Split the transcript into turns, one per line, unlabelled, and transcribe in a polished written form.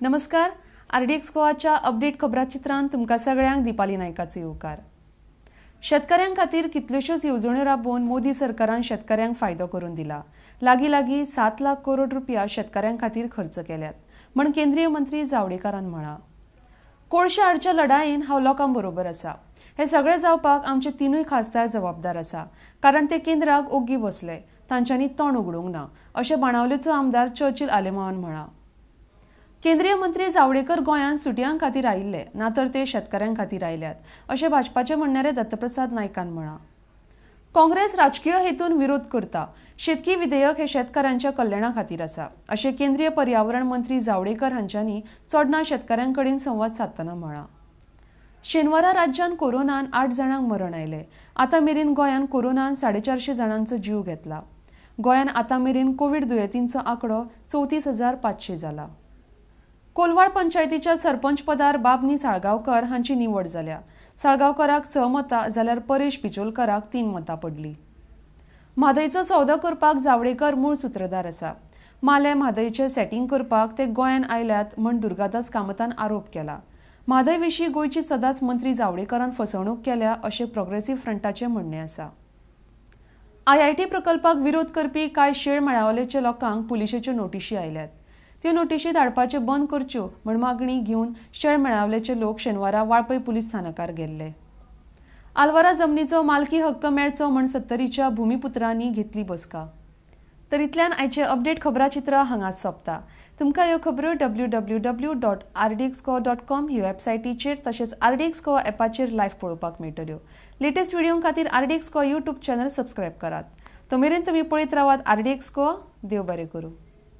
नमस्कार. RDX गोवाच्या update खबराचित्रांत तुमकां सगळ्यांक दीपाली नायकाचो येवकार. शेतकऱ्यांक खातीर कितल्योश्योच येवजण्यो राबोवन मोदी सरकारान शेतकऱ्यांक फायदो करून दिला. लागीं 7 लाख करोड रुपया शेतकऱ्यांक खातीर खर्च केल्यात म्हण केंद्रीय मंत्री जावडेकरान म्हळां. कोळशा आडच्या लढायेन हांव लोकां बरोबर आसा. हे सगळे जावपाक आमचे तिनूय खासदार जबाबदार आसा, कारण ते केंद्राक ओग्गी बसले, तांच्यांनी तोंड उगडूंक ना, अशें बाणावलेचो आमदार चर्चिल आलेमांवान म्हळां. केंद्रीय मंत्री जावडेकर गोंयांत सुटयां खातीर आयिल्ले, ना तर ते शेतकऱ्यां खातीर आयल्यात, अशें भाजपाचे म्हणणारे दत्तप्रसाद नायकान म्हळां. काँग्रेस राजकीय हेतून विरोध करता. शेतकी विधेयक हे शेतकऱ्यांच्या कल्याणा खातीर आसा, अशें केंद्रीय पर्यावरण मंत्री जावडेकर हांच्यांनी चोडणा शेतकऱ्यां कडेन संवाद सादतना म्हळां. शेनवारा राज्यान कोरोनान 8 जाणांक मरण आयले. आतां मेरेन गोंयान कोरोनान 450 जाणांचो जीव घेतला. गोंयान आतां मेरेन कोव्हीड दुयेंतींचो आंकडो 34,500 जाला. कोलवाळ पंचायतीच्या सरपंच पदार बाबनी साळगांवकर हांची निवड जाल्या. साळगांवकराक 6 मतां जाल्यार परेश बिचोलकाराक 3 मतां पडली. म्हादयचो सौदो करपाक जावडेकर मूळ सूत्रधार आसा. माले म्हादयचे सेटिंग करपाक ते गोंयान आयल्यात म्हण दुर्गादास कामतान आरोप केला. म्हादय विशीं गोंयची सदांच मंत्री जावडेकरान फसवणूक केल्या अशें प्रोग्रेसीव फ्रंटाचें म्हणणें आसा. आयआयटी प्रकल्पाक विरोध करपी कांय शेळ मेळावलेच्या लोकांक पुलिशेच्यो नोटीशी आयल्यात. त्यो नोटीशी धाडपाचे बंद करच्यो म्हण मागणी घेवन शेळ मेळावलेचे लोक शेनवारा वाळपय पुलीस स्थानकार गेल्ले. आलवारा जमनीचो मालकी हक्क मेळचो म्हण 70च्या भुमिपुत्रांनी घेतली बसका. तर इतल्यान आयचे अपडेट खबराचित्र हांगाच सोंपता. तुमकां ह्यो खबरो www.rdxgoa.com ही वेबसायटीचेर तशेंच आरडीएक्स गोवा ॲपाचेर लायव्ह पळोवपाक मेळटल्यो. लेटेस्ट व्हिडिओ खातीर RDX Goa YouTube channel subscribe करात. तो मेरेन तुमी पळयत रावात आरडीएक्स गोवा. देव बरें करूं.